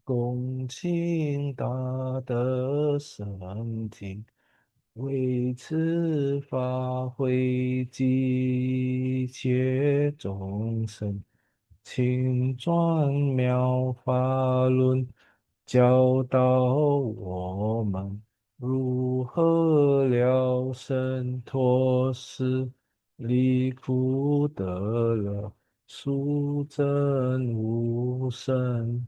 恭敬大德圣听，为此法会集结众生，请转妙法轮，教导我们如何了生脱死，离苦得乐，速证无生。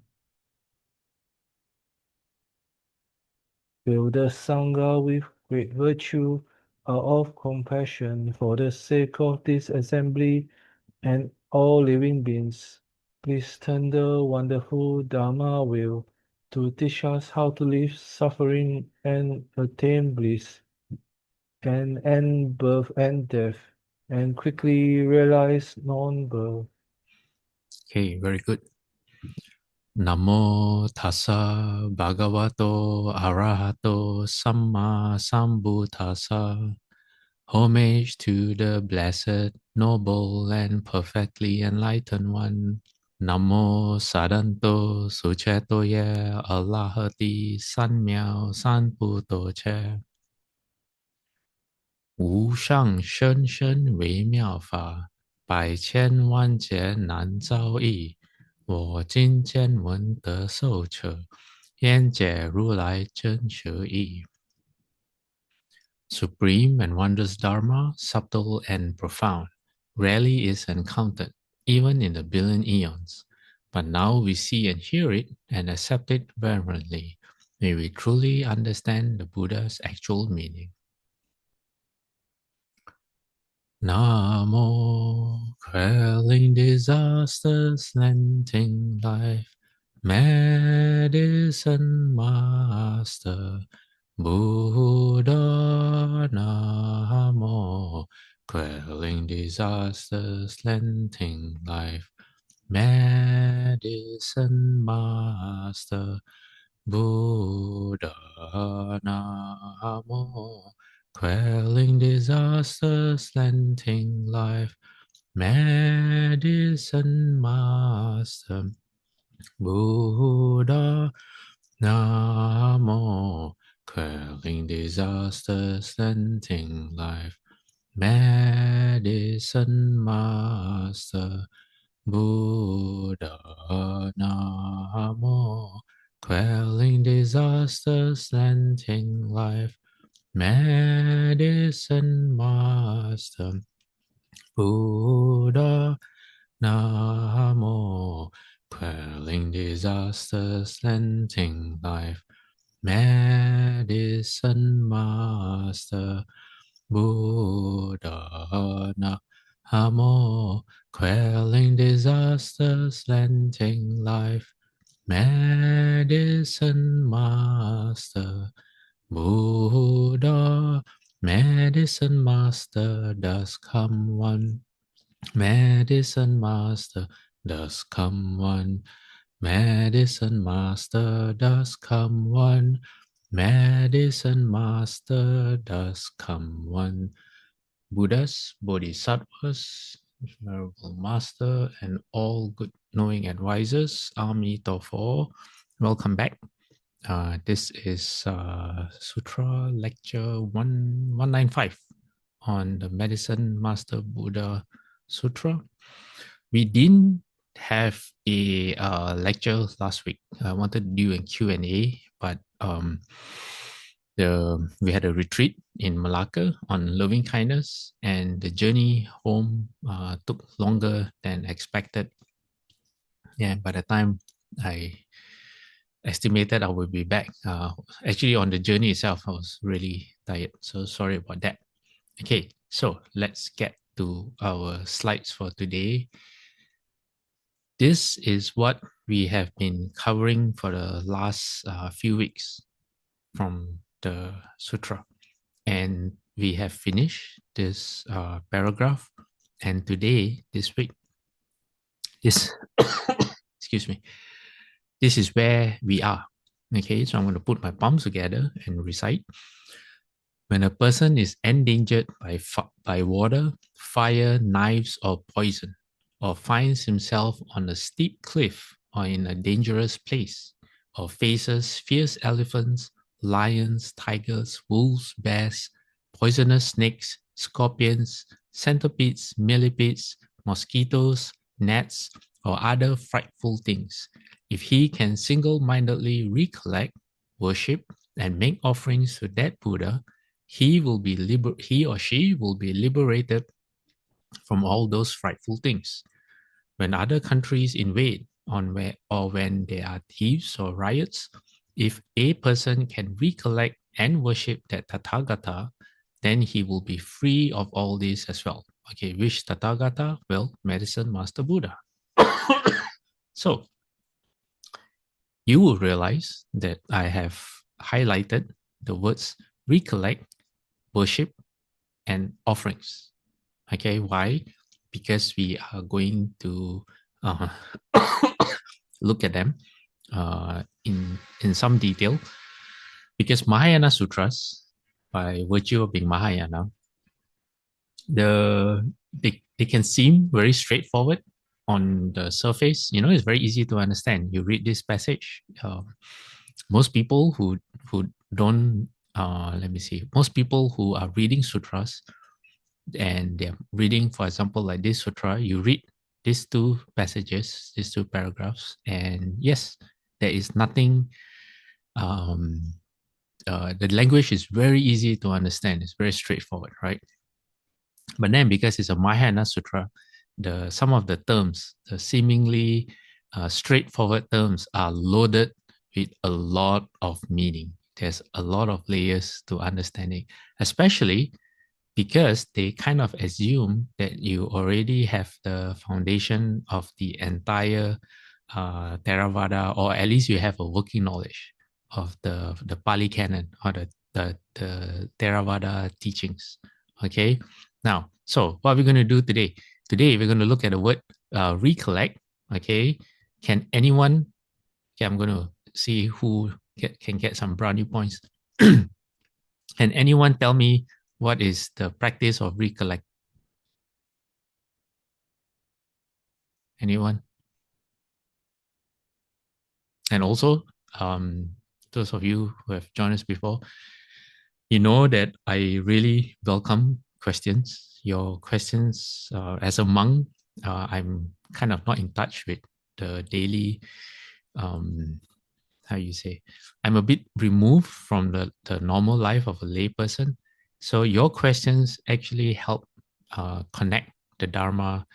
Build the Sangha with great virtue out of compassion for the sake of this assembly and all living beings. Please turn the wonderful Dharma wheel to teach us how to leave suffering and attain bliss, and end birth and death, and quickly realize non-birth. Okay, very good. Namo tassa bhagavato arahato samma sambuddhassa. Homage to the blessed, noble, and perfectly enlightened one. Namo sadanto suchetoye alahati sanmiao sanputo che. 无上甚深微妙法，百千万劫难遭遇。我今见闻得受持，愿解如来真实义。Supreme and wondrous Dharma, subtle and profound, rarely is encountered, even in the billion eons. But now we see and hear it and accept it reverently. May we truly understand the Buddha's actual meaning. Namo, quelling disasters, lengthening life, Medicine Master Buddha. Namo, quelling disasters, lengthening life, Medicine Master Buddha. Namo, quelling disasters, lengthening life, Medicine Master Buddha. Namo, quelling disasters, lengthening life, Medicine Master Buddha. Namo, quelling disasters, lengthening life, Medicine Master Buddha. Namo, quelling disasters, lengthening life, Medicine Master Buddha. Namo, quelling disasters, lengthening life, Medicine Master Buddha. Medicine Master does come one. Medicine Master does come one. Medicine Master does come one. Medicine Master does come one. Buddhas, Bodhisattvas, Venerable Master, and all good knowing advisors, Amitabha, welcome back. This is Sutra Lecture 195 on the Medicine Master Buddha Sutra. We didn't have a lecture last week. I wanted to do a Q&A, but we had a retreat in Malacca on loving kindness, and the journey home took longer than expected. Yeah, by the time I estimated I would be back, actually on the journey itself, I was really tired. So sorry about that. Okay, so let's get to our slides for today. This is what we have been covering for the last few weeks from the sutra. And we have finished this paragraph. And today, this week, this, excuse me, this is where we are. Okay, so I'm going to put my palms together and recite. When a person is endangered by water, fire, knives, or poison, or finds himself on a steep cliff or in a dangerous place, or faces fierce elephants, lions, tigers, wolves, bears, poisonous snakes, scorpions, centipedes, millipedes, mosquitoes, gnats, or other frightful things. If he can single-mindedly recollect, worship, and make offerings to that Buddha, he or she will be liberated from all those frightful things. When other countries invade or when there are thieves or riots, if a person can recollect and worship that Tathagata, then he will be free of all this as well. Okay, which Tathagata? Well, Medicine Master Buddha. So you will realize that I have highlighted the words recollect, worship, and offerings. Okay, why? Because we are going to uh, look at them in some detail. Because Mahayana Sutras, by virtue of being Mahayana, they can seem very straightforward on the surface. You know, it's very easy to understand. You read this passage. Most people who don't let me see. Most people who are reading sutras and they're reading, for example, like this sutra, you read these two passages, these two paragraphs, and yes, there is nothing. The language is very easy to understand. It's very straightforward, right? But then, because it's a Mahayana Sutra, some of the terms, the seemingly straightforward terms, are loaded with a lot of meaning. There's a lot of layers to understanding, especially because they kind of assume that you already have the foundation of the entire Theravada, or at least you have a working knowledge of the Pali Canon or the Theravada teachings. Okay, now, so what we're going to do today? Today, we're going to look at the word recollect. Okay, can anyone? Okay, I'm going to see who can get some brownie points. Can anyone tell me what is the practice of recollect? Anyone? And also, those of you who have joined us before, you know that I really welcome questions. Your questions, as a monk, I'm kind of not in touch with the daily, how you say, I'm a bit removed from the normal life of a layperson. So your questions actually help connect the Dharma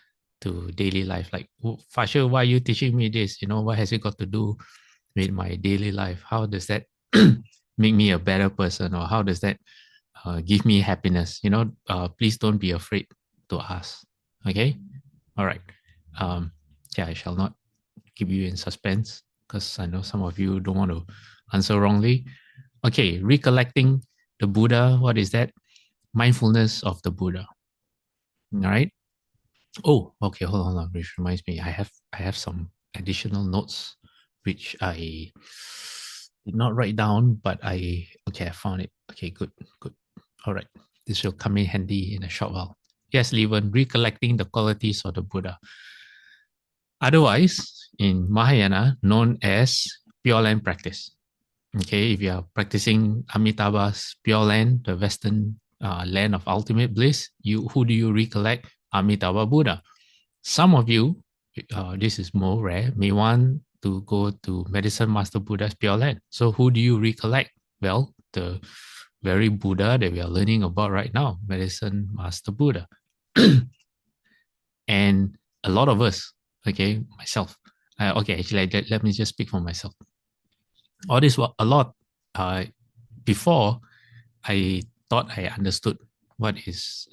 to daily life. Like, Fasher, why are you teaching me this? You know, what has it got to do with my daily life? How does that make me a better person? Or how does that give me happiness? You know, please don't be afraid to ask. Okay? All right. Yeah, I shall not keep you in suspense because I know some of you don't want to answer wrongly. Okay, recollecting the Buddha. What is that? Mindfulness of the Buddha. All right. Oh, okay. Hold on. Which reminds me, I have some additional notes which I did not write down, but I found it. Okay, good, good. All right. This will come in handy in a short while. Yes, Levan, recollecting the qualities of the Buddha. Otherwise, in Mahayana, known as Pure Land practice. Okay, if you are practicing Amitabha's Pure Land, the Western land of ultimate bliss, who do you recollect? Amitabha Buddha. Some of you, this is more rare, may want to go to Medicine Master Buddha's Pure Land. So who do you recollect? Well, the very Buddha that we are learning about right now, Medicine Master Buddha. And a lot of us, okay, myself, actually, let me just speak for myself. All this was a lot before I thought I understood what is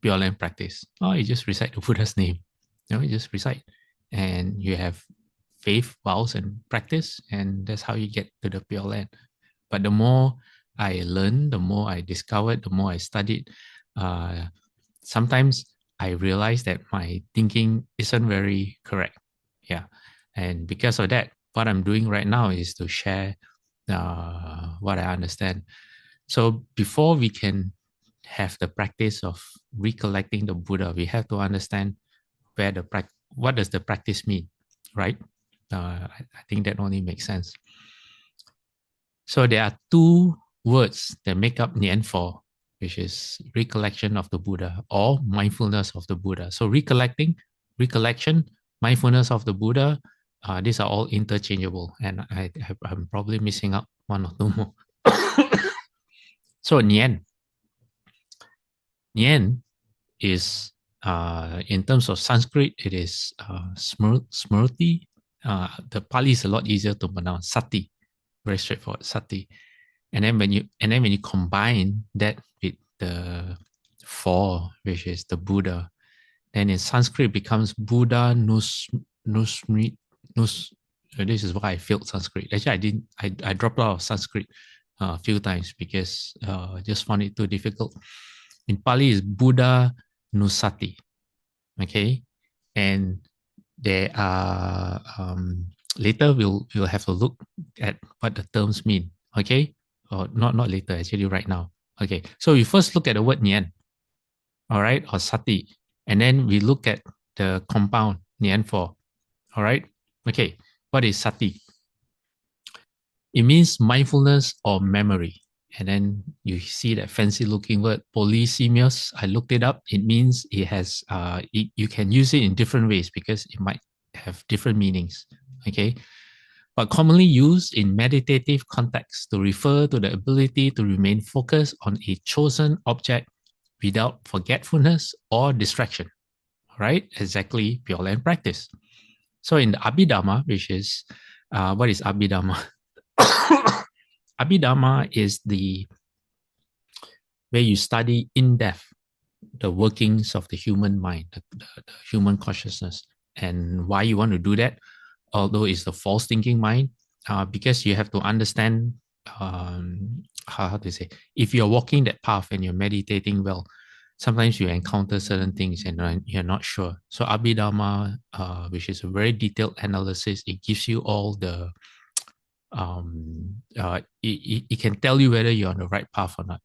Pure Land practice. Oh, you just recite the Buddha's name. You know, you just recite. And you have faith, vows, and practice, and that's how you get to the Pure Land. But the more I learned, the more I discovered, the more I studied, sometimes I realized that my thinking isn't very correct. Yeah. And because of that, what I'm doing right now is to share what I understand. So before we can have the practice of recollecting the Buddha, we have to understand what does the practice mean, right? I think that only makes sense. So there are two words that make up NianFo, which is recollection of the Buddha or mindfulness of the Buddha. So recollection, mindfulness of the Buddha, these are all interchangeable, and I'm probably missing out one or two more. So Nian is, in terms of Sanskrit, it is Smrti. The Pali is a lot easier to pronounce. Sati, very straightforward. Sati. And then when you combine that with the four, which is the Buddha, then in Sanskrit it becomes Buddha Nusmrit Nus. This is why I failed Sanskrit. Actually, I dropped out of Sanskrit a few times because I just found it too difficult. In Pali is Buddha Nusati. Okay, and there are later we'll have a look at what the terms mean. Okay, or not later, actually right now. Okay, so we first look at the word Nian, all right, or Sati, and then we look at the compound NianFo. All right, okay, what is Sati? It means mindfulness or memory. And then you see that fancy looking word polysemios. I looked it up. It means it has, you can use it in different ways because it might have different meanings. Okay. But commonly used in meditative context to refer to the ability to remain focused on a chosen object without forgetfulness or distraction. Right? Exactly, Pure Land practice. So in the Abhidharma, which is, what is Abhidharma? Abhidharma is the where you study in depth the workings of the human mind, the human consciousness, and why you want to do that. Although it's the false thinking mind, because you have to understand how to say, if you're walking that path and you're meditating well, sometimes you encounter certain things and you're not sure. So Abhidharma, which is a very detailed analysis, it gives you all the it can tell you whether you're on the right path or not.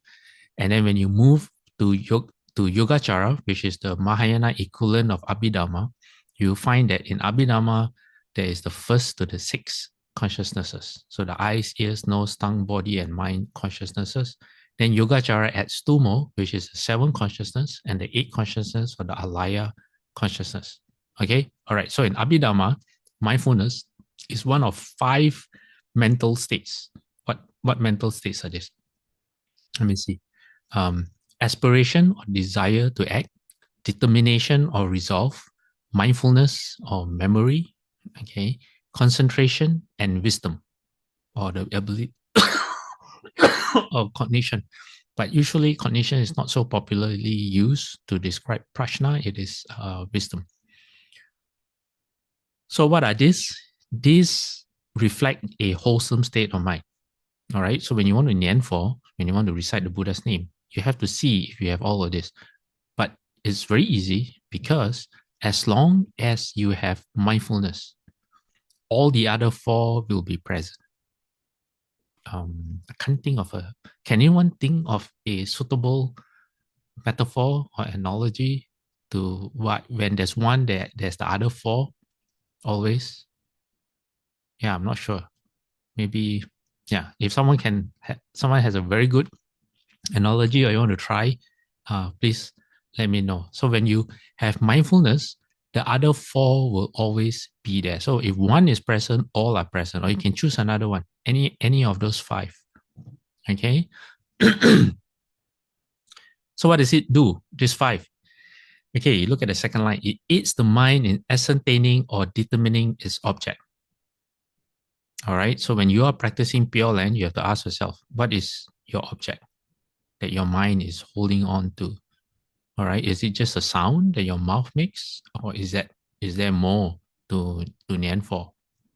And then when you move to Yogacara, which is the Mahayana equivalent of Abhidharma, you find that in Abhidharma, there is the first to the six consciousnesses. So the eyes, ears, nose, tongue, body, and mind consciousnesses. Then Yogacara adds two more, which is the seven consciousness and the eight consciousness for the Alaya consciousness. Okay? All right. So in Abhidharma, mindfulness is one of five mental states. What mental states are these? Let me see. Aspiration or desire to act, determination or resolve, mindfulness or memory, okay, concentration and wisdom, or the ability of cognition. But usually cognition is not so popularly used to describe prajna, it is wisdom. So what are these? These reflect a wholesome state of mind. All right. So when you want to NianFo, when you want to recite the Buddha's name, you have to see if you have all of this. But it's very easy because as long as you have mindfulness, all the other four will be present. I can't think of a. Can anyone think of a suitable metaphor or analogy to what when there's one there's the other four always? Yeah, I'm not sure. Maybe yeah. If someone someone has a very good analogy or you want to try, please let me know. So when you have mindfulness, the other four will always be there. So if one is present, all are present, or you can choose another one, any of those five. Okay. So what does it do? This five. Okay, look at the second line. It aids the mind in ascertaining or determining its object. All right. So when you are practicing Pure Land, you have to ask yourself, what is your object that your mind is holding on to? All right. Is it just a sound that your mouth makes, or is there more to NianFo?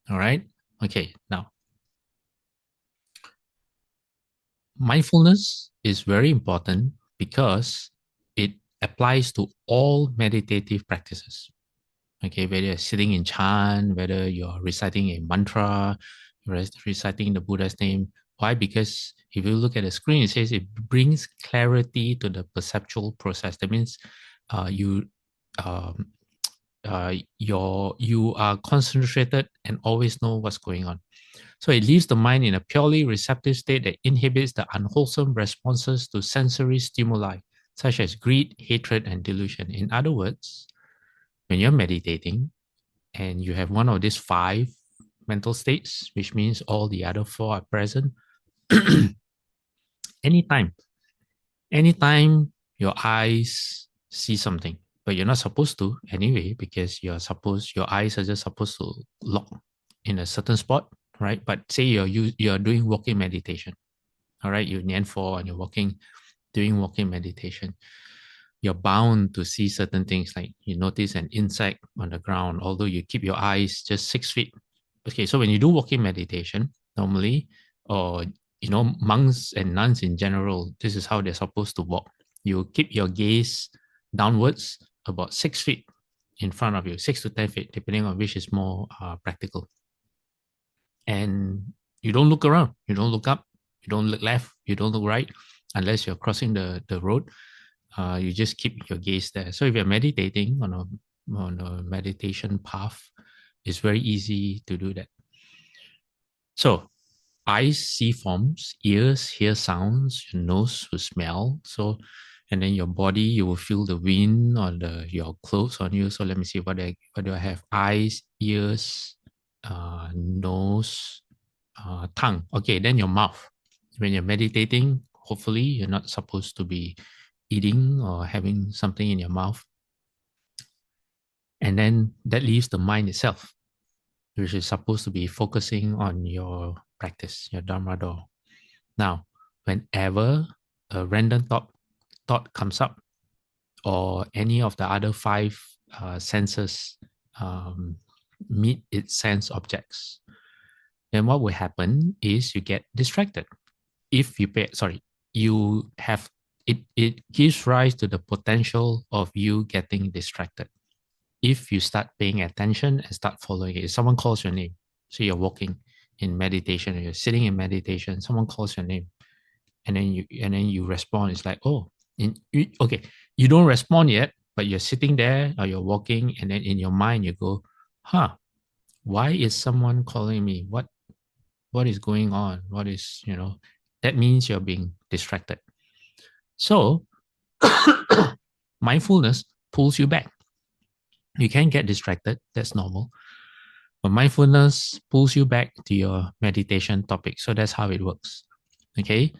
All right. Okay. Now, mindfulness is very important because it applies to all meditative practices. Okay, whether you're sitting in chant, whether you're reciting a mantra, reciting the Buddha's name. Why? Because if you look at the screen, it says it brings clarity to the perceptual process. That means you you are concentrated and always know what's going on. So it leaves the mind in a purely receptive state that inhibits the unwholesome responses to sensory stimuli, such as greed, hatred, and delusion. In other words, when you're meditating and you have one of these 5 mental states, which means all the other 4 are present, anytime your eyes see something, but you're not supposed to anyway, because your eyes are just supposed to lock in a certain spot, right? But say you're doing walking meditation, all right, you NianFo and you're doing walking meditation, you're bound to see certain things, like you notice an insect on the ground, although you keep your eyes just 6 feet. Okay, so when you do walking meditation, normally, or monks and nuns in general, this is how they're supposed to walk. You keep your gaze downwards about 6 feet in front of you, 6 to 10 feet, depending on which is more practical. And you don't look around, you don't look up, you don't look left, you don't look right, unless you're crossing the road. You just keep your gaze there. So if you're meditating on a meditation path, it's very easy to do that. So eyes see forms, ears hear sounds, your nose will smell. So, and then your body, you will feel the wind or your clothes on you. So let me see, what do I have? Eyes, ears, nose, tongue. Okay, then your mouth. When you're meditating, hopefully you're not supposed to be eating or having something in your mouth. And then that leaves the mind itself, which is supposed to be focusing on your practice, your Dharma door. Now, whenever a random thought comes up, or any of the other 5 senses meet its sense objects, then what will happen is you get distracted. If you you have it gives rise to the potential of you getting distracted. If you start paying attention and start following it, if someone calls your name, so you're walking in meditation, or you're sitting in meditation, someone calls your name, and then you respond. It's like, oh, okay, you don't respond yet, but you're sitting there or you're walking, and then in your mind you go, why is someone calling me? What is going on? What is, that means you're being distracted. So mindfulness pulls you back. You can get distracted, that's normal. But mindfulness pulls you back to your meditation topic. So that's how it works. Okay.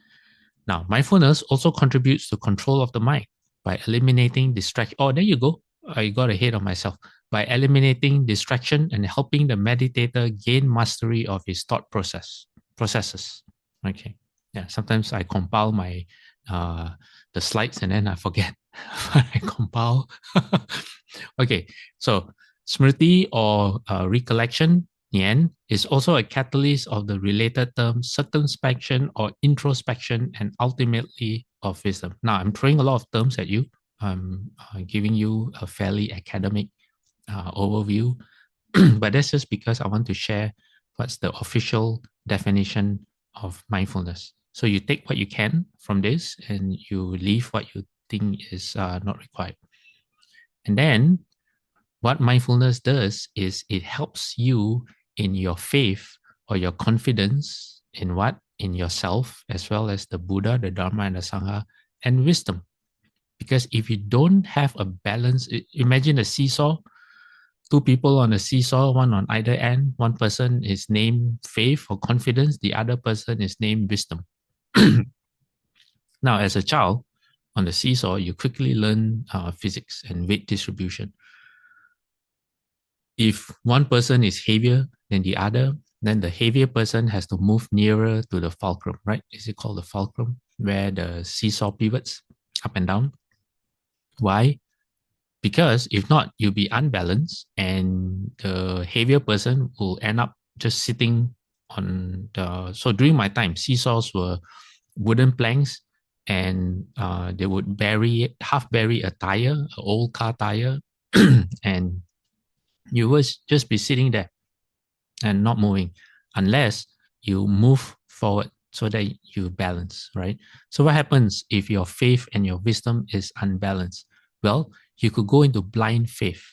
Now, mindfulness also contributes to control of the mind by eliminating distraction. Oh, there you go. I got ahead of myself. By eliminating distraction and helping the meditator gain mastery of his thought processes. Okay. Yeah. Sometimes I compile my the slides and then I forget. I compile. Okay. So Smriti or recollection, Nian, is also a catalyst of the related terms circumspection or introspection, and ultimately of wisdom. Now, I'm throwing a lot of terms at you. I'm giving you a fairly academic overview, but that's just because I want to share what's the official definition of mindfulness. So you take what you can from this and you leave what you think is not required. And then what mindfulness does is it helps you in your faith or your confidence in what? In yourself, as well as the Buddha, the Dharma, and the Sangha, and wisdom. Because if you don't have a balance, imagine a seesaw, 2 people on a seesaw, one on either end. One person is named faith or confidence, the other person is named wisdom. Now, as a child, on the seesaw, you quickly learn physics and weight distribution. If one person is heavier than the other, then the heavier person has to move nearer to the fulcrum, right? Is it called the fulcrum, where the seesaw pivots up and down? Why? Because if not, you'll be unbalanced and the heavier person will end up just sitting on the... So during my time, seesaws were wooden planks, and they would half bury a tire, an old car tire, and you will just be sitting there and not moving unless you move forward so that you balance, right? So what happens if your faith and your wisdom is unbalanced? Well, you could go into blind faith.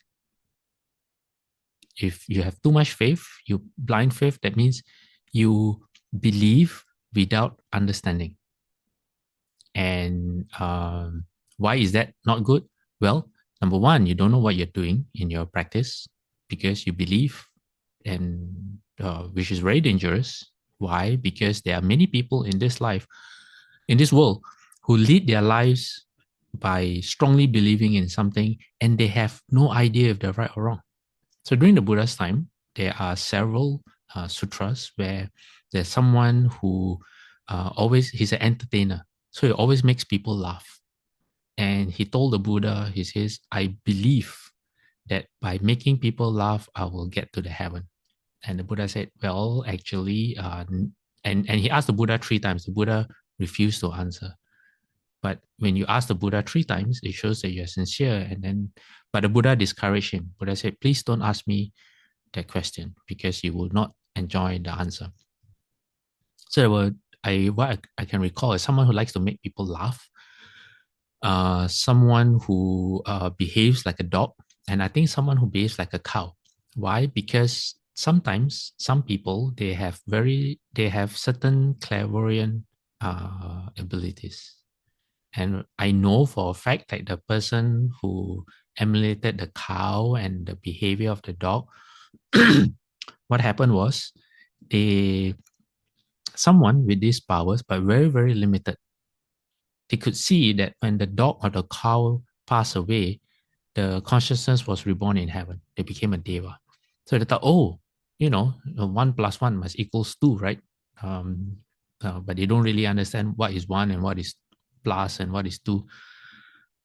if you have too much faith, you blind faith, that means you believe without understanding. And why is that not good? Well, number one, you don't know what you're doing in your practice because you believe, and which is very dangerous. Why? Because there are many people in this life, in this world, who lead their lives by strongly believing in something, and they have no idea if they're right or wrong. So during the Buddha's time, there are several sutras where there's someone who he's an entertainer. So he always makes people laugh. And he told the Buddha, he says, I believe that by making people laugh, I will get to the heaven. And the Buddha said, well, actually, and he asked the Buddha 3 times. The Buddha refused to answer. But when you ask the Buddha 3 times, it shows that you're sincere. But the Buddha discouraged him. Buddha said, please don't ask me that question because you will not enjoy the answer. So what I can recall is someone who likes to make people laugh, someone who behaves like a dog, and I think someone who behaves like a cow. Why? Because sometimes some people they have certain clairvoyant abilities. And I know for a fact that the person who emulated the cow and the behavior of the dog, what happened was someone with these powers, but very, very limited, they could see that when the dog or the cow passed away, the consciousness was reborn in heaven. They became a deva. So they thought, 1 + 1 must equals 2, right? But they don't really understand what is 1 and what is plus and what is 2.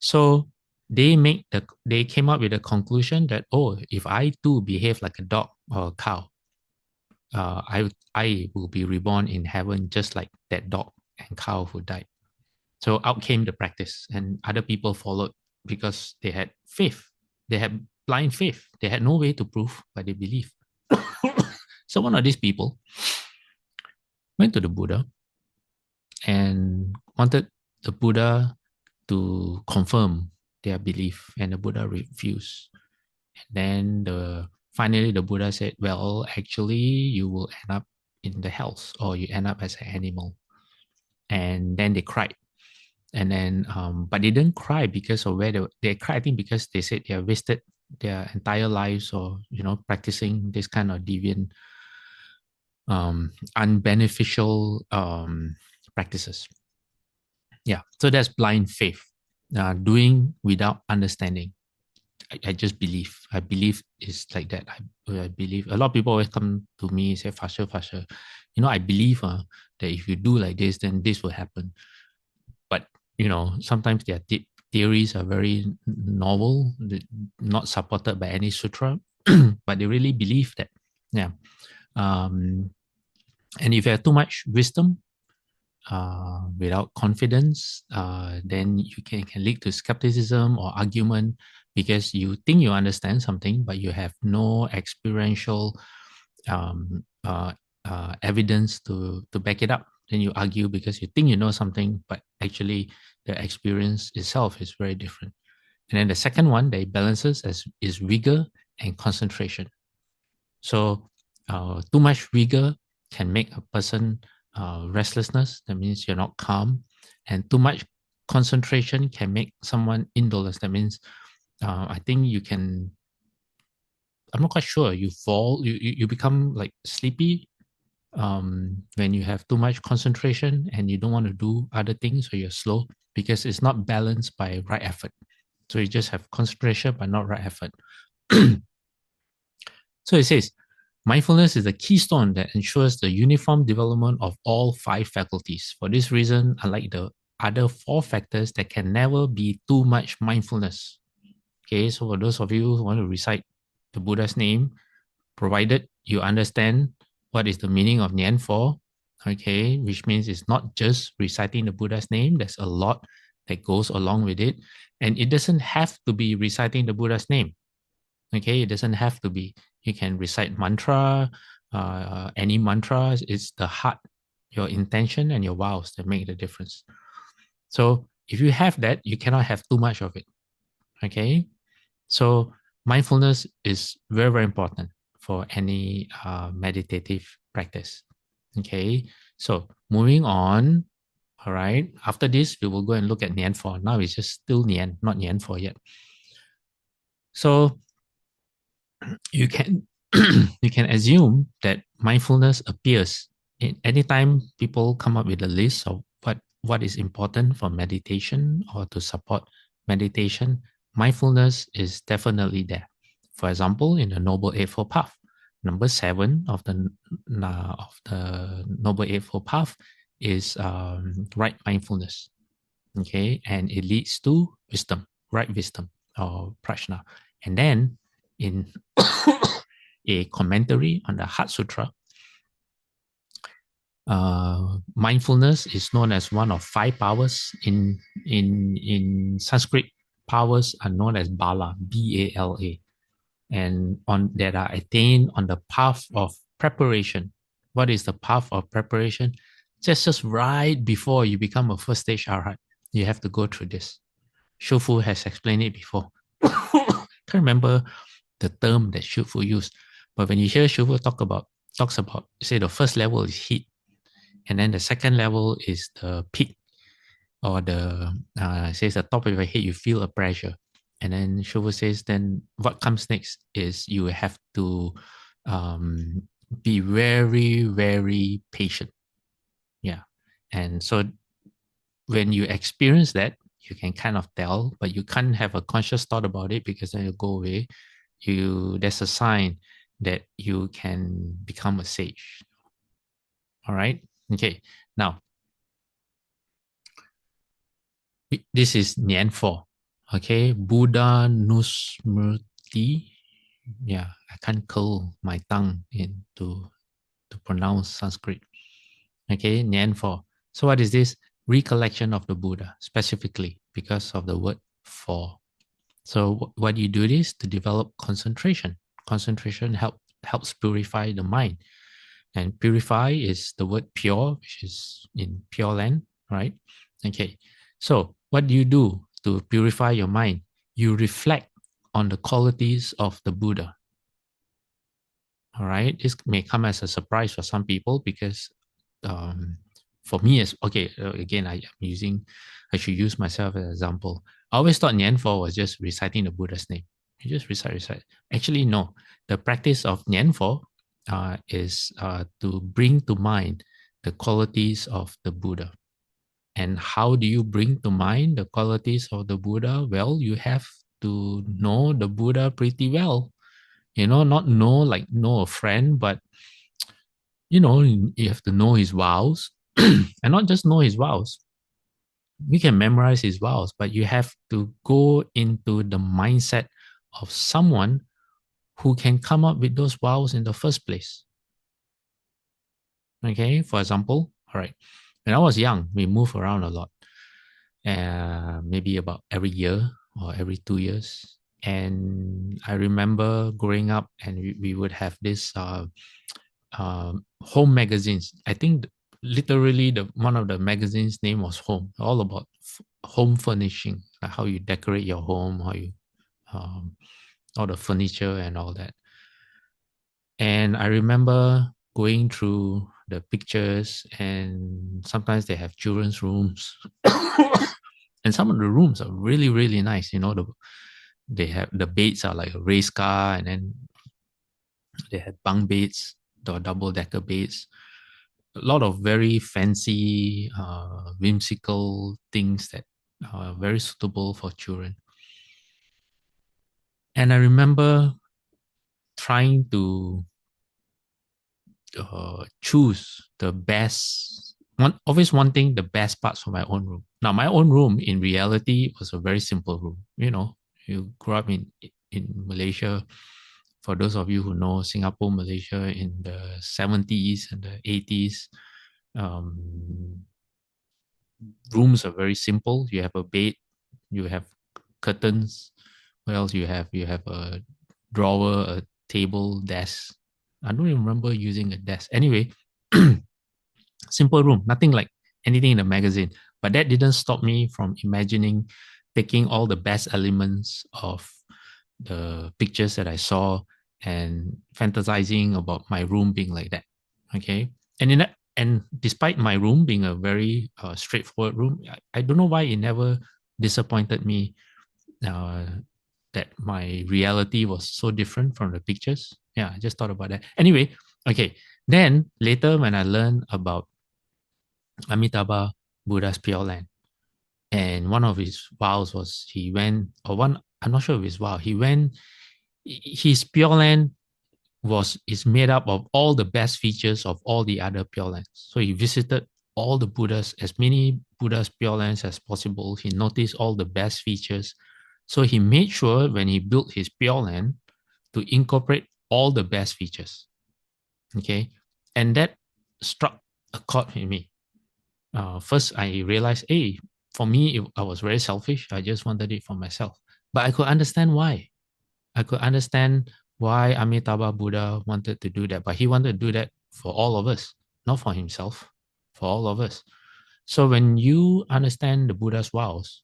So they came up with a conclusion that, if I too behave like a dog or a cow, I will be reborn in heaven just like that dog and cow who died. So out came the practice, and other people followed because they had faith. They had blind faith. They had no way to prove, but they believed. So one of these people went to the Buddha and wanted the Buddha to confirm their belief, and the Buddha refused. And then finally the Buddha said, well, actually you will end up in the hells, or you end up as an animal. And then they cried. And then, but they didn't cry because of where they cried, I think because they said they have wasted their entire lives, or, practicing this kind of deviant, unbeneficial practices. Yeah, so that's blind faith, doing without understanding. I just believe. I believe it's like that. I believe. A lot of people always come to me and say, Fasha, I believe that if you do like this, then this will happen. But, sometimes their theories are very novel, not supported by any sutra, but they really believe that. Yeah. And if you have too much wisdom, without confidence, then you can lead to skepticism or argument because you think you understand something, but you have no experiential evidence to back it up. Then you argue because you think you know something, but actually the experience itself is very different. And then the second one that it balances is vigor and concentration. So too much vigor can make a person restlessness. That means you're not calm. And too much concentration can make someone indolent. That means I think you can, I'm not quite sure, you fall, you become like sleepy when you have too much concentration and you don't want to do other things, or you're slow because it's not balanced by right effort. So you just have concentration but not right effort. So it says, mindfulness is the keystone that ensures the uniform development of all 5 faculties. For this reason, unlike the other 4 factors, there can never be too much mindfulness. Okay, so for those of you who want to recite the Buddha's name, provided you understand what is the meaning of NianFo, okay, which means it's not just reciting the Buddha's name, there's a lot that goes along with it. And it doesn't have to be reciting the Buddha's name. Okay, it doesn't have to be. You can recite mantra, any mantra. It's the heart, your intention and your vows that make the difference. So if you have that, you cannot have too much of it. Okay, so mindfulness is very, very important. for any meditative practice. Okay, so moving on. All right, after this, we will go and look at NianFo. Now it's just still Nian, not NianFo yet. So you can you can assume that mindfulness appears in anytime people come up with a list of what is important for meditation or to support meditation. Mindfulness is definitely there. For example, in the Noble Eightfold Path, number 7 of the Noble Eightfold Path is right mindfulness. Okay, and it leads to wisdom, right wisdom or prajna. And then in a commentary on the Heart Sutra, mindfulness is known as one of 5 powers. In Sanskrit, powers are known as bala, B-A-L-A, and that are attained on the path of preparation. What is the path of preparation? Just right before you become a first stage arhat, you have to go through this. Shufu has explained it before. Can't remember the term that Shufu used, but when you hear Shufu talks about, say the first level is heat, and then the second level is the peak, or the says the top of your head you feel a pressure, and then Shufu says then what comes next is you have to be very, very patient. Yeah, and so when you experience that, you can kind of tell, but you can't have a conscious thought about it because then you go away. There's a sign that you can become a sage. All right. Okay. Now, this is NianFo. Okay. Buddha Nusmrti. Yeah, I can't curl my tongue to pronounce Sanskrit. Okay, NianFo. So what is this? Recollection of the Buddha, specifically because of the word for. So what you do is to develop concentration. Concentration helps purify the mind. And purify is the word pure, which is in Pure Land, right? Okay. So what do you do to purify your mind? You reflect on the qualities of the Buddha. All right. This may come as a surprise for some people because for me, again, I should use myself as an example. I always thought NianFo was just reciting the Buddha's name. You just recite. Actually, no. The practice of NianFo is to bring to mind the qualities of the Buddha. And how do you bring to mind the qualities of the Buddha? Well, you have to know the Buddha pretty well. Not know a friend, but you have to know his vows. And not just know his vows. We can memorize his vows, but you have to go into the mindset of someone who can come up with those vows in the first place. Okay, for example, all right, when I was young, we moved around a lot, maybe about every year or every 2 years. And I remember growing up, and we would have this home magazines. I think literally one of the magazines name was Home, all about home furnishing, like how you decorate your home, how you all the furniture and all that. And I remember going through the pictures, and sometimes they have children's rooms. And some of the rooms are really, really nice. They have the beds are like a race car, and then they had bunk beds, the double-decker beds. A lot of very fancy, whimsical things that are very suitable for children. And I remember trying to choose the best, always wanting the best parts for my own room. Now, my own room in reality was a very simple room. You grew up in Malaysia. For those of you who know Singapore, Malaysia in the 70s and the 80s, rooms are very simple. You have a bed, you have curtains. What else you have? You have a drawer, a table, desk. I don't even remember using a desk. Anyway, simple room, nothing like anything in the magazine. But that didn't stop me from taking all the best elements of the pictures that I saw and fantasizing about my room being like that. Okay. And despite my room being a very straightforward room, I don't know why it never disappointed me uh, that my reality was so different from the pictures. Yeah, I just thought about that. Anyway, okay. Then later when I learned about Amitabha Buddha's Pure Land, and one of his vows was he went, or one, I'm not sure if it's vow, he went, his Pure Land is made up of all the best features of all the other Pure Lands. So he visited all the Buddhas, as many Buddha's Pure Lands as possible. He noticed all the best features. So he made sure when he built his Pure Land to incorporate all the best features. Okay. And that struck a chord in me. First, I realized, hey, for me, I was very selfish. I just wanted it for myself. But I could understand why. I could understand why Amitabha Buddha wanted to do that. But he wanted to do that for all of us, not for himself, for all of us. So when you understand the Buddha's vows,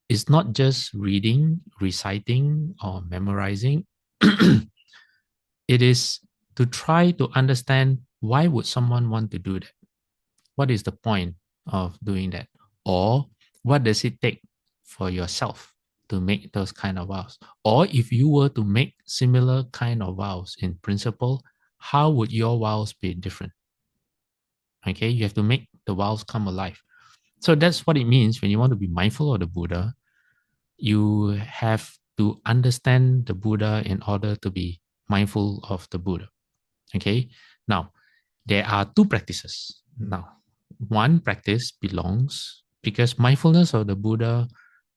it's not just reading, reciting, or memorizing. It is to try to understand why would someone want to do that? What is the point of doing that? Or what does it take for yourself to make those kind of vows? Or if you were to make similar kind of vows in principle, how would your vows be different? Okay, you have to make the vows come alive. So that's what it means when you want to be mindful of the Buddha. You have to understand the Buddha in order to be mindful of the Buddha. Okay, now there are two practices. Now, one practice belongs because mindfulness of the Buddha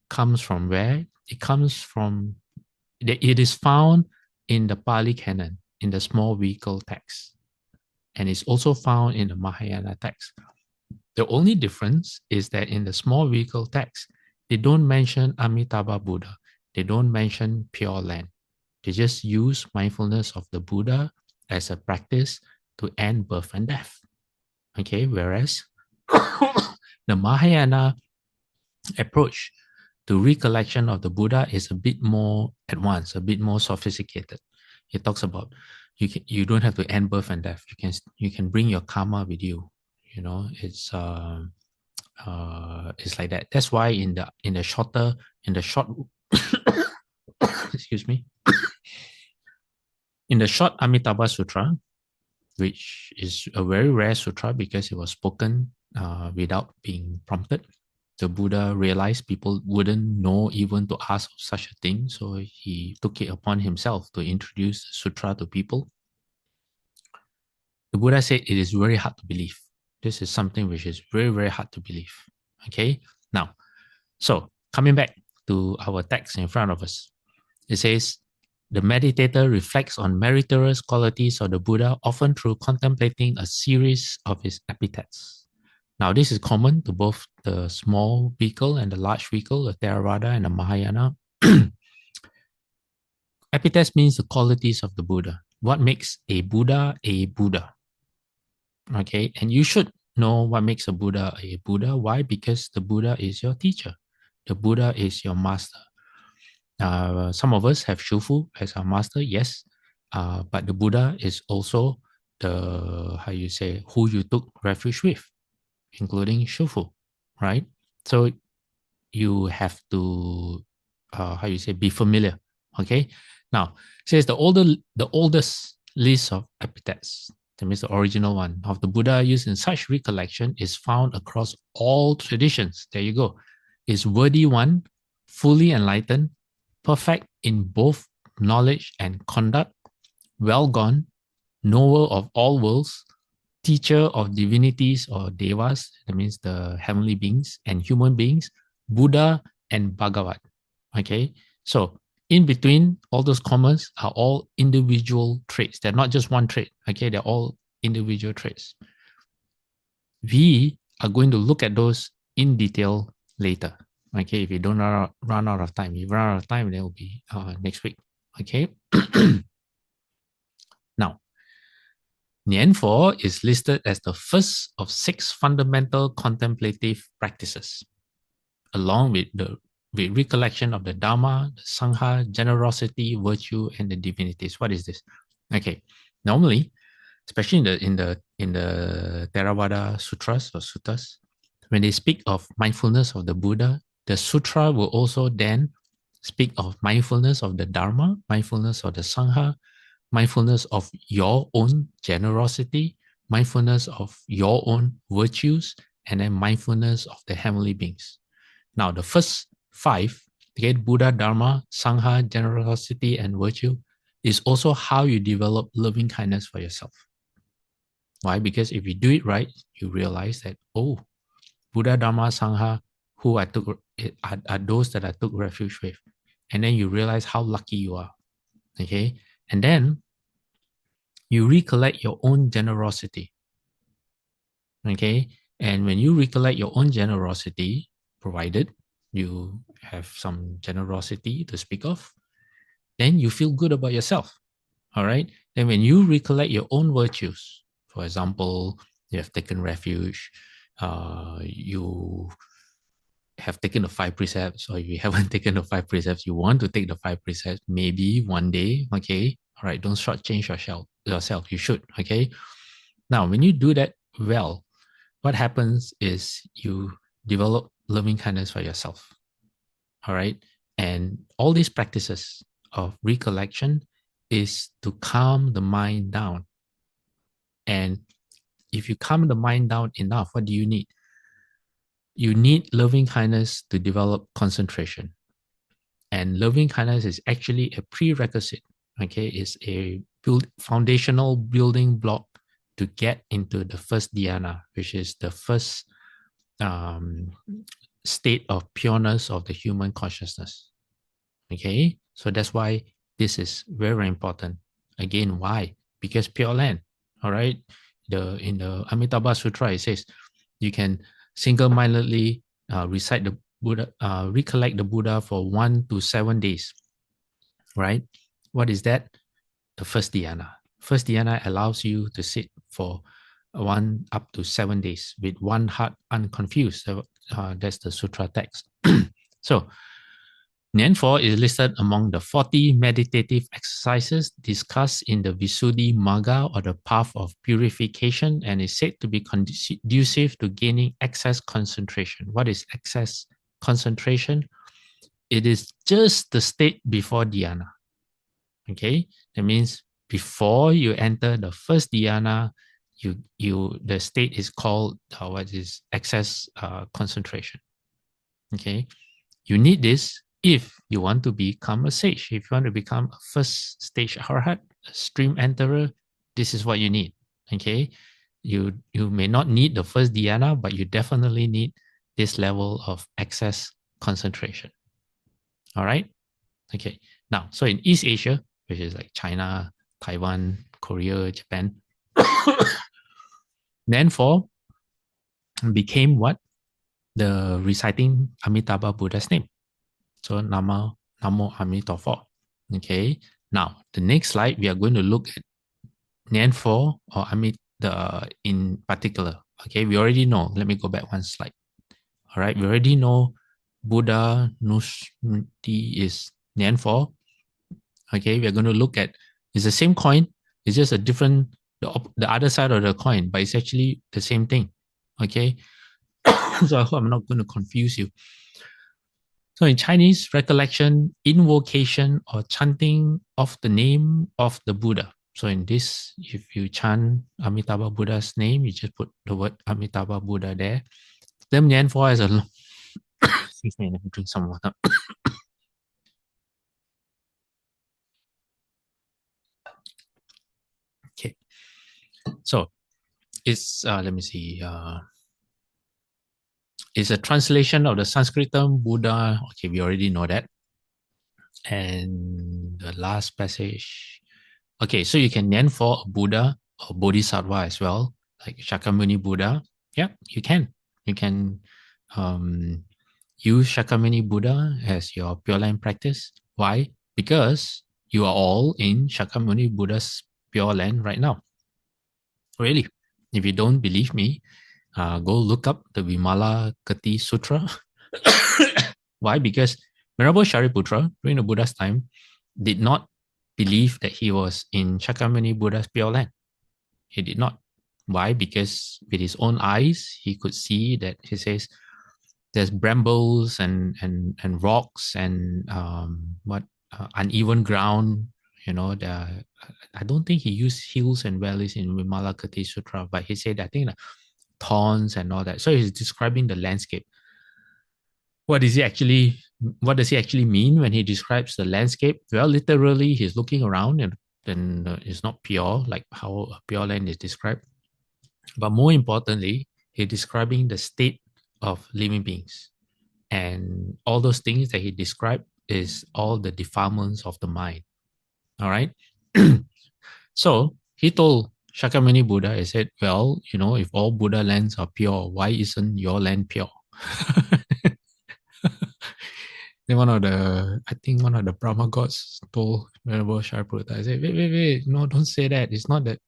comes from where? It comes from, it is found in the Pali Canon, in the small vehicle text, and it's also found in the Mahayana text. The only difference is that in the small vehicle text, they don't mention Amitabha Buddha. They don't mention Pure Land. They just use mindfulness of the Buddha as a practice to end birth and death. Okay, whereas the Mahayana approach to recollection of the Buddha is a bit more advanced, a bit more sophisticated. It talks about you don't have to end birth and death. You can bring your karma with you. You know, it's like that. That's why in the short excuse me, in the short Amitabha Sutra, which is a very rare sutra because it was spoken without being prompted. The Buddha realized people wouldn't know even to ask such a thing, so he took it upon himself to introduce the sutra to people. The Buddha said it is very hard to believe. This is something which is very, very hard to believe. Okay, now, so coming back to our text in front of us, it says, the meditator reflects on meritorious qualities of the Buddha, often through contemplating a series of his epithets. Now, this is common to both the small vehicle and the large vehicle, the Theravada and the Mahayana. Epithets means the qualities of the Buddha. What makes a Buddha a Buddha? Okay, and you should know what makes a Buddha a Buddha. Why? Because the Buddha is your teacher. The Buddha is your master. Some of us have Shufu as our master, yes, but the Buddha is also who you took refuge with, including Shufu, right? So you have to be familiar. Okay. Now says the oldest list of epithets, that means the original one of the Buddha used in such recollection, is found across all traditions. There you go. Is worthy one, fully enlightened, perfect in both knowledge and conduct, well gone, knower of all worlds, teacher of divinities or devas, that means the heavenly beings and human beings, Buddha and Bhagavat. Okay, so in between all those commas are all individual traits. They're not just one trait. Okay, they're all individual traits. We are going to look at those in detail later. Okay, if you don't run out of time, if you run out of time, then it will be next week. Okay. Now, NianFo is listed as the first of 6 fundamental contemplative practices, along with the with recollection of the Dharma, the Sangha, generosity, virtue, and the divinities. What is this? Okay, normally, especially in the Theravada sutras or suttas, when they speak of mindfulness of the Buddha, the sutra will also then speak of mindfulness of the Dharma, mindfulness of the Sangha, mindfulness of your own generosity, mindfulness of your own virtues, and then mindfulness of the heavenly beings. Now, the first five, okay, Buddha, Dharma, Sangha, generosity, and virtue, is also how you develop loving kindness for yourself. Why? Because if you do it right, you realize that, oh, Buddha, Dharma, Sangha, who I took are those that I took refuge with. And then you realize how lucky you are. Okay. And then you recollect your own generosity. Okay. And when you recollect your own generosity, provided you have some generosity to speak of, then you feel good about yourself. All right. Then when you recollect your own virtues, for example, you have taken refuge, you have taken the 5 precepts, or if you haven't taken the 5 precepts, you want to take the 5 precepts, maybe one day, okay? All right, don't shortchange yourself. You should, okay? Now, when you do that well, what happens is you develop loving kindness for yourself, all right? And all these practices of recollection is to calm the mind down. And if you calm the mind down enough, what do you need? You need loving kindness to develop concentration. And loving kindness is actually a prerequisite, okay? It's a foundational building block to get into the first dhyana, which is the first state of pureness of the human consciousness. Okay, so that's why this is very, very important. Again, why? Because Pure Land. All right, in the Amitabha Sutra, it says you can single-mindedly recite the Buddha, recollect the Buddha for 1 to 7 days. Right? What is that? The first dhyana. First dhyana allows you to sit for 1 up to 7 days with one heart unconfused. That's the sutra text. So, NianFo is listed among the 40 meditative exercises discussed in the Visuddhi Magga, or the path of purification, and is said to be conducive to gaining excess concentration. What is excess concentration? It is just the state before dhyana. Okay, that means before you enter the first dhyana, the state is called what is excess concentration. Okay, you need this if you want to become a sage. If you want to become a first stage arhat, a stream enterer, this is what you need. Okay, you may not need the first dhyana, but you definitely need this level of excess concentration. All right. Okay. Now, so in East Asia, which is like China, Taiwan, Korea, Japan, NianFo became what? The reciting Amitabha Buddha's name. So Namo Amitabha. Okay. Now, the next slide, we are going to look at NianFo or in particular. Okay, we already know. Let me go back one slide. All right, we already know Buddha Nusmriti is NianFo. Okay, we are going to look at, it's the same coin, it's just a different, the other side of the coin, but it's actually the same thing. Okay, so I hope I'm not going to confuse you. So in Chinese, recollection, invocation, or chanting of the name of the Buddha. So in this, if you chant Amitabha Buddha's name, you just put the word Amitabha Buddha there. Then NianFo has a long, excuse me, let me drink some water. Okay, so it's let me see. It's a translation of the Sanskrit term Buddha. Okay, we already know that. And the last passage. Okay, so you can NianFo a Buddha or Bodhisattva as well, like Shakyamuni Buddha. Yeah, you can. You can use Shakyamuni Buddha as your Pure Land practice. Why? Because you are all in Shakyamuni Buddha's Pure Land right now. Really. If you don't believe me, go look up the Vimala Kati Sutra. Why? Because Venerable Shariputra, during the Buddha's time, did not believe that he was in Shakyamuni Buddha's pure land. He did not. Why? Because with his own eyes, he could see that, he says, there's brambles and rocks and uneven ground. I don't think he used hills and valleys in Vimalakirti Sutra, but he said, I think, thorns and all that. So he's describing the landscape. What does he actually mean when he describes the landscape? Well, literally, he's looking around and it's not pure, like how a pure land is described. But more importantly, he's describing the state of living beings. And all those things that he described is all the defilements of the mind. All right. So he told Shakyamuni Buddha, he said, well, if all Buddha lands are pure, why isn't your land pure? Then one of the Brahma gods told Venerable Shariputra, I said, wait, no, don't say that. It's not that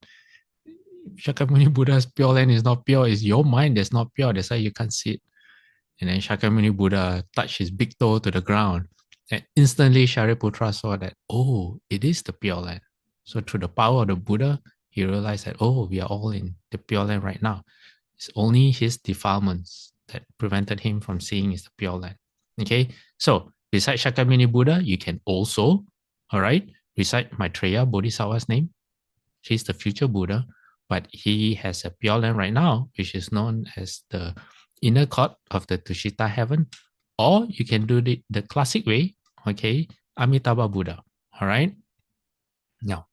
Shakyamuni Buddha's pure land is not pure. It's your mind that's not pure. That's why you can't see it. And then Shakyamuni Buddha touched his big toe to the ground. And instantly Shariputra saw that, oh, it is the pure land. So through the power of the Buddha, he realized that, oh, we are all in the pure land right now. It's only his defilements that prevented him from seeing is the pure land. Okay, so besides Shakyamuni Buddha, you can also, all right, recite Maitreya Bodhisattva's name. He's the future Buddha, but he has a pure land right now, which is known as the inner court of the Tushita heaven. Or you can do the classic way, okay, Amitabha Buddha, all right? Now,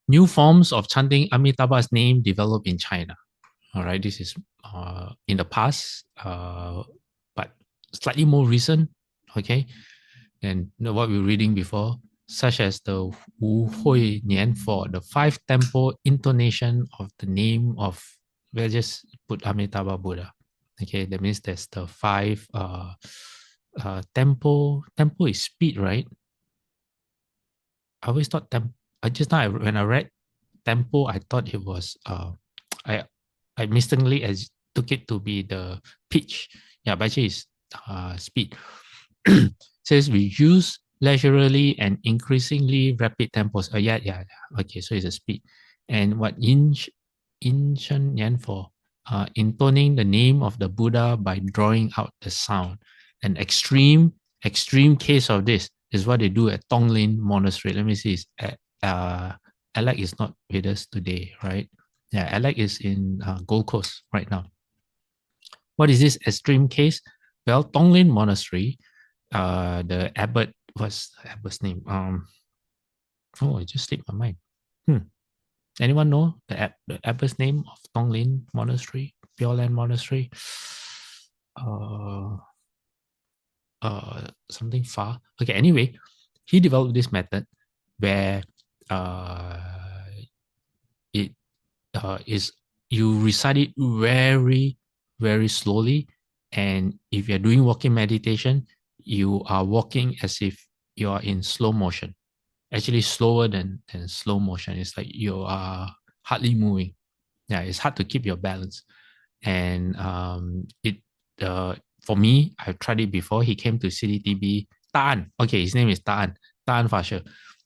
new forms of chanting Amitabha's name developed in China. All right, this is in the past, but slightly more recent, okay, than what we were reading before, such as the Wu Hui NianFo, the 5-tempo intonation of the name of, we'll just put Amitabha Buddha. Okay, that means there's the 5 tempo. Tempo is speed, right? I always thought just now when I read tempo, I thought it was I mistakenly took it to be the pitch. Yeah, but actually it's speed. Says we use leisurely and increasingly rapid tempos. Yeah. Okay, so it's a speed. And what Shen Yan for intoning the name of the Buddha by drawing out the sound. An extreme case of this is what they do at Tonglin Monastery. Let me see. Alec is not with us today, right? Yeah, Alec is in Gold Coast right now. What is this extreme case? Well, Tonglin Monastery, the abbot, what's the abbot's name? It just slipped my mind. Anyone know the abbot's name of Tonglin Monastery, Pure Land Monastery? Something far. Okay, anyway, he developed this method where it is you recite it very, very slowly. And if you're doing walking meditation, you are walking as if you are in slow motion. Actually slower than slow motion. It's like you are hardly moving. Yeah, it's hard to keep your balance. And for me, I've tried it before. He came to CDTB. Ta'an. Okay, his name is Ta'an. Ta'an Fasher.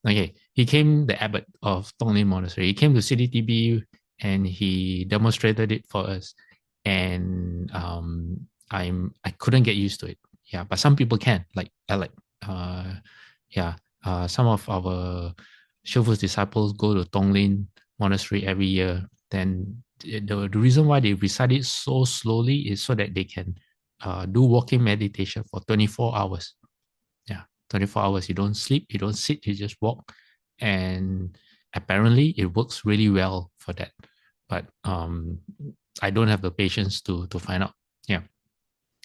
Okay, he came, the abbot of Tonglin Monastery. He came to CDTB and he demonstrated it for us. And I couldn't get used to it. Yeah, but some people can, like Alec. Some of our Shofu's disciples go to Tonglin Monastery every year. Then the reason why they recite it so slowly is so that they can do walking meditation for 24 hours. Yeah, 24 hours. You don't sleep, you don't sit, you just walk. And apparently it works really well for that. But I don't have the patience to find out. Yeah.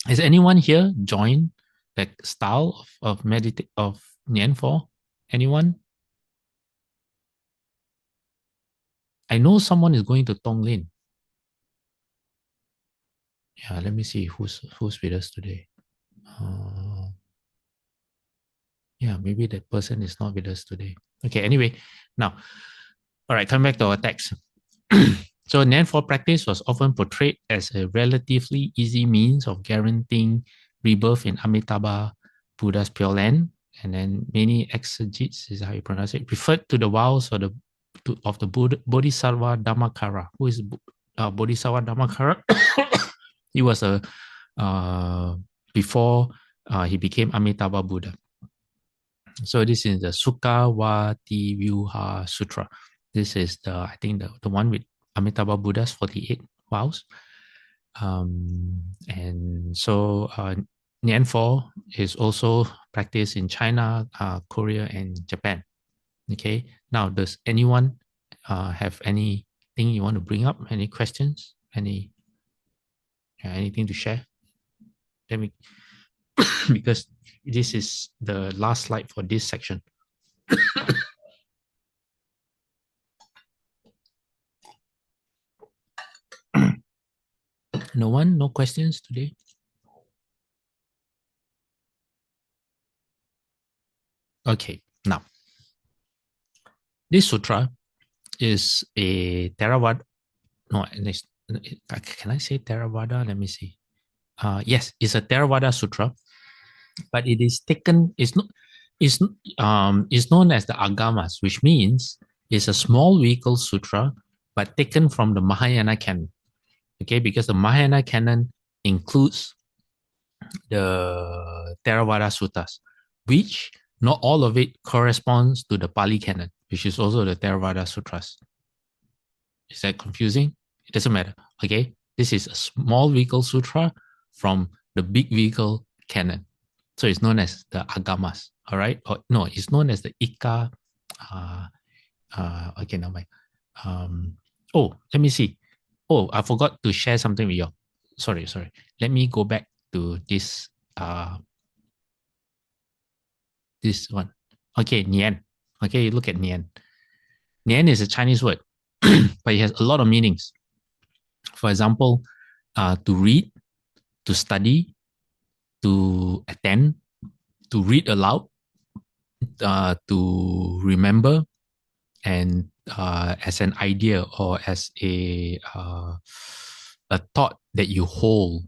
Has anyone here joined that style of NianFo? Anyone? I know someone is going to Tonglin. Yeah, let me see who's with us today. Yeah, maybe that person is not with us today. Okay, anyway, now, all right, come back to our text. So NianFo practice was often portrayed as a relatively easy means of guaranteeing rebirth in Amitabha Buddha's Pure Land. And then many exegetes, is how you pronounce it, referred to the vows of the Bodhisattva Dhammakara. Who is Bodhisattva Dhammakara? He was before he became Amitabha Buddha. So this is the Sukhavati Vyuha Sutra. This is I think the one with Amitabha Buddha's 48 vows. And so NianFo is also practiced in China, Korea, and Japan. Okay. Now, does anyone have anything you want to bring up? Any questions? Anything to share? Let me, because this is the last slide for this section. No one? No questions today? Okay, now, this sutra is a Theravada. No, can I say Theravada? Let me see. Yes, it's a Theravada sutra, but it is taken. It's known as the Agamas, which means it's a small vehicle sutra, but taken from the Mahayana canon. Okay, because the Mahayana canon includes the Theravada suttas, which not all of it corresponds to the Pali canon, which is also the Theravada sutras. Is that confusing? It doesn't matter. Okay, this is a small vehicle sutra from the big vehicle canon. So it's known as the Agamas. All right. Or, no, it's known as the Ika. Okay, now let me see. Oh, I forgot to share something with you. Sorry. Let me go back to this this one. Okay, Nian. Okay, look at Nian. Nian is a Chinese word, but it has a lot of meanings. For example, to read, to study, to attend, to read aloud, to remember, and as an idea or as a thought that you hold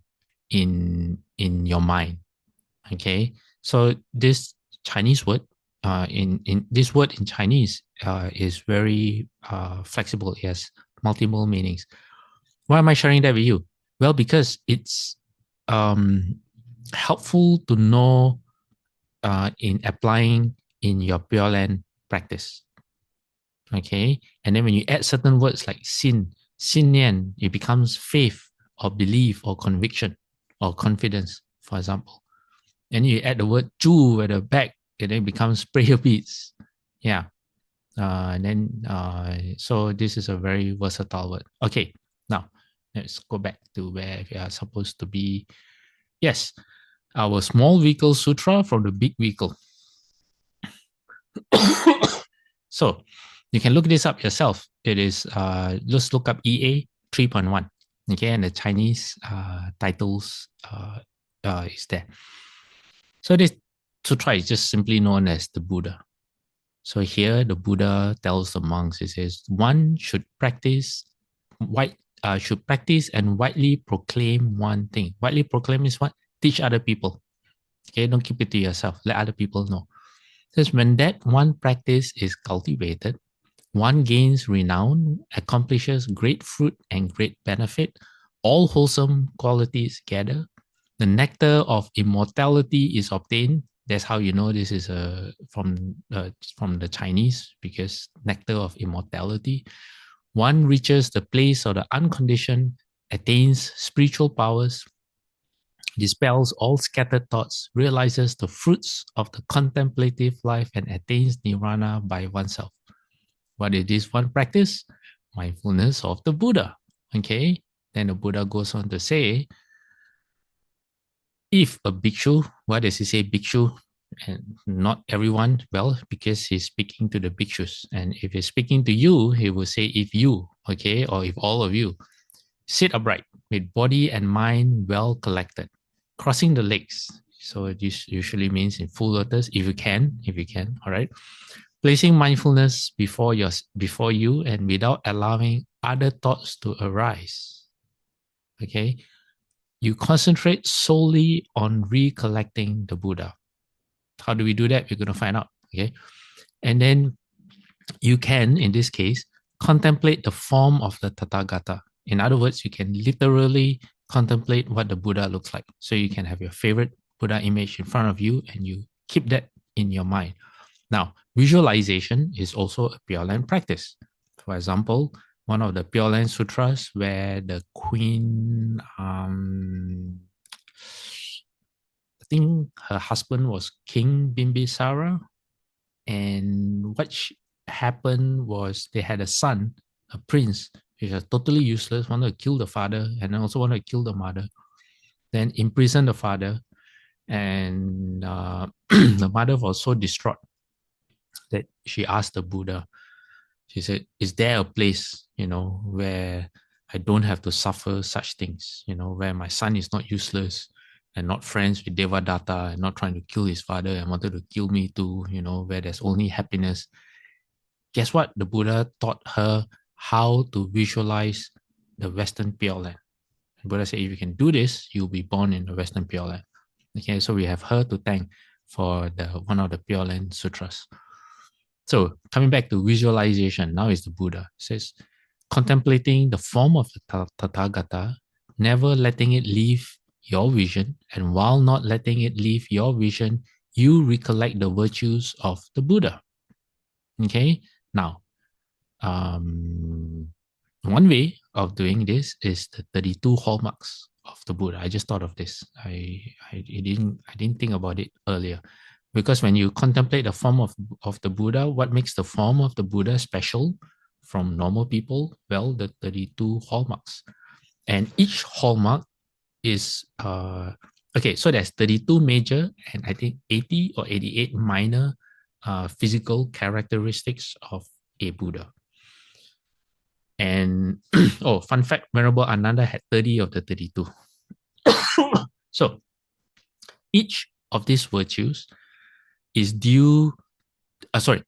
in your mind. Okay, so this Chinese word in this word in Chinese is very flexible. It has multiple meanings. Why am I sharing that with you? Well, because it's helpful to know in applying in your Pure Land practice. Okay, and then when you add certain words like sin nian, it becomes faith or belief or conviction or confidence, for example. And you add the word zhu at the back, and then it becomes prayer beads. Yeah. And then, so this is a very versatile word. Okay, now let's go back to where we are supposed to be. Yes, our small vehicle sutra from the big vehicle. So you can look this up yourself. It is, just look up EA 3.1. Okay, and the Chinese titles is there. So this sutra is just simply known as the Buddha. So here the Buddha tells the monks, he says, one should practice and widely proclaim one thing. Widely proclaim is what? Teach other people. Okay, don't keep it to yourself. Let other people know. Because when that one practice is cultivated, one gains renown, accomplishes great fruit and great benefit, all wholesome qualities gather. The nectar of immortality is obtained. That's how you know this is from the Chinese, because nectar of immortality. One reaches the place of the unconditioned, attains spiritual powers, dispels all scattered thoughts, realizes the fruits of the contemplative life, and attains nirvana by oneself. What is this one practice? Mindfulness of the Buddha. Okay, then the Buddha goes on to say, if a bhikshu, why does he say bhikshu and not everyone? Well, because he's speaking to the bhikshus. And if he's speaking to you, he will say, if you, okay, or if all of you, sit upright with body and mind well collected, crossing the legs. So this usually means in full lotus, if you can, all right. Placing mindfulness before you and without allowing other thoughts to arise. Okay. You concentrate solely on recollecting the Buddha. How do we do that? We're going to find out. Okay. And then you can, in this case, contemplate the form of the Tathagata. In other words, you can literally contemplate what the Buddha looks like. So you can have your favorite Buddha image in front of you and you keep that in your mind. Now, visualization is also a Pure Land practice. For example, one of the Pure Land Sutras where the queen, I think her husband was King Bimbisara, and what happened was they had a son, a prince, which was totally useless, wanted to kill the father and also wanted to kill the mother, then imprison the father. And the mother was so distraught that she asked the Buddha, she said, is there a place, where I don't have to suffer such things, where my son is not useless and not friends with Devadatta and not trying to kill his father and wanted to kill me too, where there's only happiness. Guess what? The Buddha taught her how to visualize the Western Pure Land. The Buddha said, if you can do this, you'll be born in the Western Pure Land. Okay, so we have her to thank for one of the Pure Land Sutras. So coming back to visualization, now is the Buddha. It says, contemplating the form of the Tathagata, never letting it leave your vision, and while not letting it leave your vision, you recollect the virtues of the Buddha. Okay, now, one way of doing this is the 32 hallmarks of the Buddha. I just thought of this. I didn't think about it earlier. Because when you contemplate the form of the Buddha, what makes the form of the Buddha special from normal people? Well, the 32 hallmarks. And each hallmark is, okay, so there's 32 major and I think 80 or 88 minor physical characteristics of a Buddha. And, oh, fun fact, Venerable Ananda had 30 of the 32. So each of these virtues is due,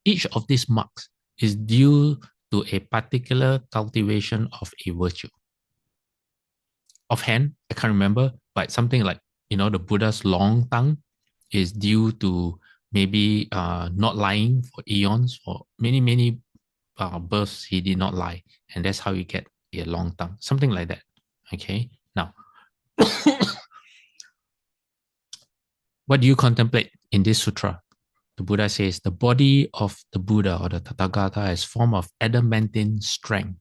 each of these marks is due to a particular cultivation of a virtue. Offhand, I can't remember, but something like, the Buddha's long tongue is due to maybe not lying for eons, for many, many births, he did not lie. And that's how you get a long tongue, something like that. Okay, now, what do you contemplate in this sutra? The Buddha says, the body of the Buddha or the Tathagata is form of adamantine strength,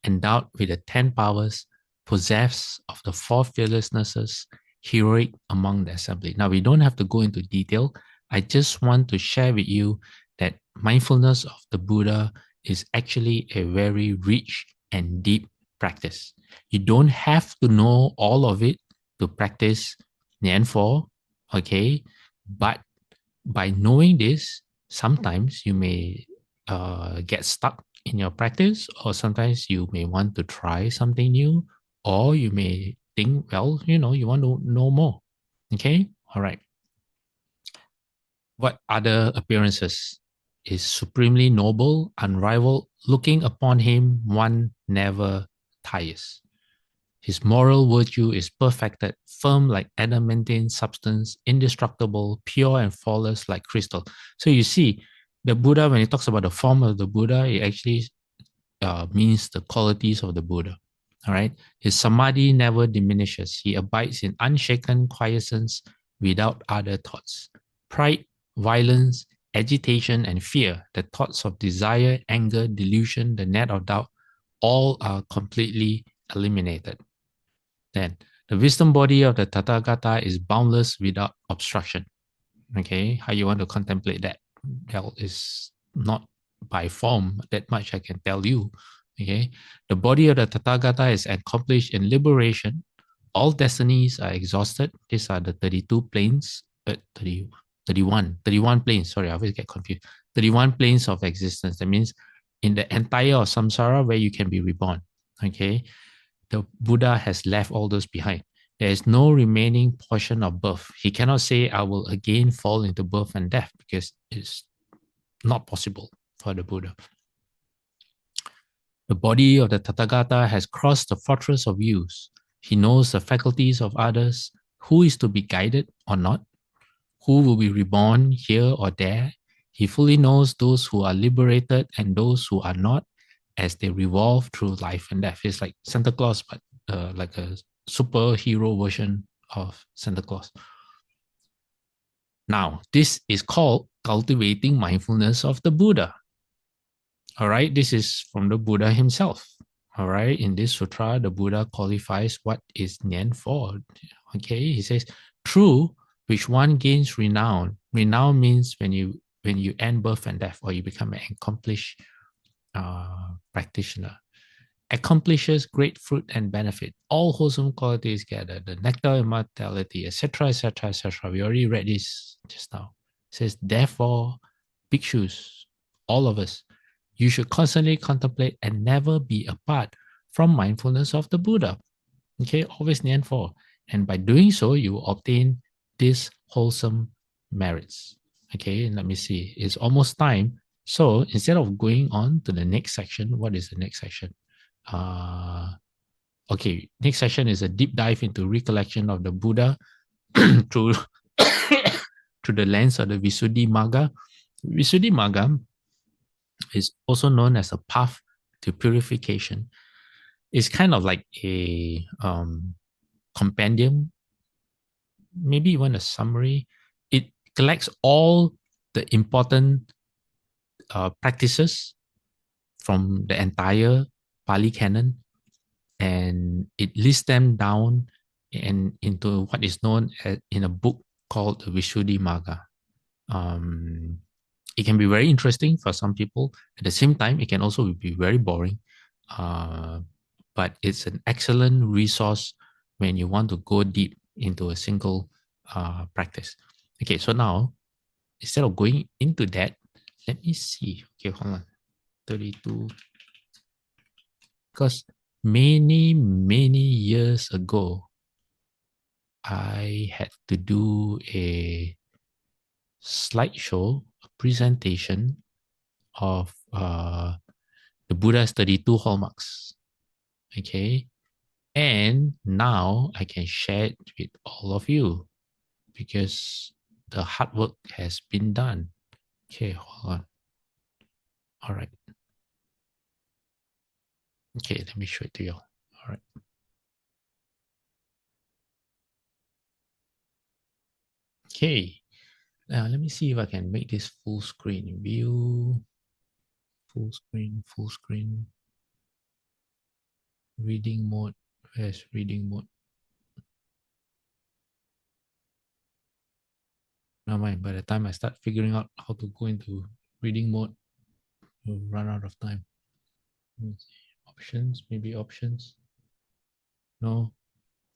endowed with the 10 powers, possessed of the 4 fearlessnesses, heroic among the assembly. Now, we don't have to go into detail. I just want to share with you that mindfulness of the Buddha is actually a very rich and deep practice. You don't have to know all of it to practice NianFo, okay? But by knowing this, sometimes you may get stuck in your practice, or sometimes you may want to try something new, or you may think, well, you want to know more. Okay, all right. What other appearances? Is supremely noble, unrivaled. Looking upon him, one never tires. His moral virtue is perfected, firm like adamantine substance, indestructible, pure and flawless like crystal. So you see, the Buddha, when he talks about the form of the Buddha, it actually means the qualities of the Buddha. All right. His samadhi never diminishes. He abides in unshaken quiescence without other thoughts. Pride, violence, agitation, and fear, the thoughts of desire, anger, delusion, the net of doubt, all are completely eliminated. Then, the wisdom body of the Tathagata is boundless without obstruction. Okay, how you want to contemplate that? Well, is not by form, that much I can tell you. Okay, the body of the Tathagata is accomplished in liberation. All destinies are exhausted. These are the 32 planes, 31 planes. Sorry, I always get confused. 31 planes of existence. That means in the entire of samsara where you can be reborn. Okay, the Buddha has left all those behind. There is no remaining portion of birth. He cannot say, I will again fall into birth and death, because it's not possible for the Buddha. The body of the Tathagata has crossed the fortress of use. He knows the faculties of others, who is to be guided or not, who will be reborn here or there. He fully knows those who are liberated and those who are not as they revolve through life and death. It's like Santa Claus, but like a superhero version of Santa Claus. Now, this is called cultivating mindfulness of the Buddha. All right, this is from the Buddha himself. All right, in this sutra, the Buddha qualifies what is NianFo. Okay, he says, true, which one gains renown. Renown means when you end birth and death, or you become an accomplished practitioner. Accomplishes great fruit and benefit. All wholesome qualities gather, the nectar of immortality, etc., etc., etc. We already read this just now. It says, therefore, bhikshus, all of us, you should constantly contemplate and never be apart from mindfulness of the Buddha. Okay, always NianFo. And by doing so, you will obtain these wholesome merits. Okay, let me see. It's almost time. So instead of going on to the next section, what is the next section? Okay, next session is a deep dive into recollection of the Buddha through through the lens of the Visuddhimagga. Visuddhimagga is also known as a path to purification. It's kind of like a compendium, maybe even a summary. It collects all the important practices from the entire Pali Canon, and it lists them down and into what is known as, in a book called the Visuddhimagga. It can be very interesting for some people. At the same time, it can also be very boring. But it's an excellent resource when you want to go deep into a single practice. Okay, so now, instead of going into that, let me see. Okay, hold on. 32. Because many years ago, I had to do a slideshow, a presentation of the Buddha's 32 hallmarks. Okay. And now I can share it with all of you because the hard work has been done. Okay, hold on. All right. Okay, let me show it to you. All right. Okay. Now let me see if I can make this full screen. View, full screen. Reading mode. Where's reading mode? Never mind. By the time I start figuring out how to go into reading mode, we'll run out of time. Options, maybe options. No.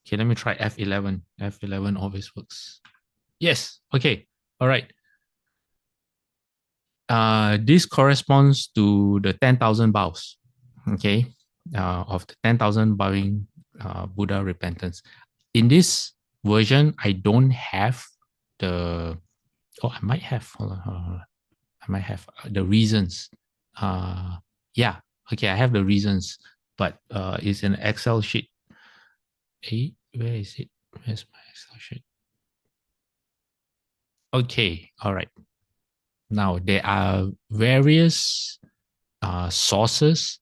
Okay, let me try F11. F11 always works. Yes. Okay. All right. This corresponds to the 10,000 vows. Okay. Of the 10,000 bowing Buddha repentance. In this version, I don't have the. Oh, I might have. Hold on. I might have the reasons. Yeah. Okay, I have the reasons, but it's an Excel sheet. Hey, where is it? Where's my Excel sheet? Okay, all right. Now there are various sources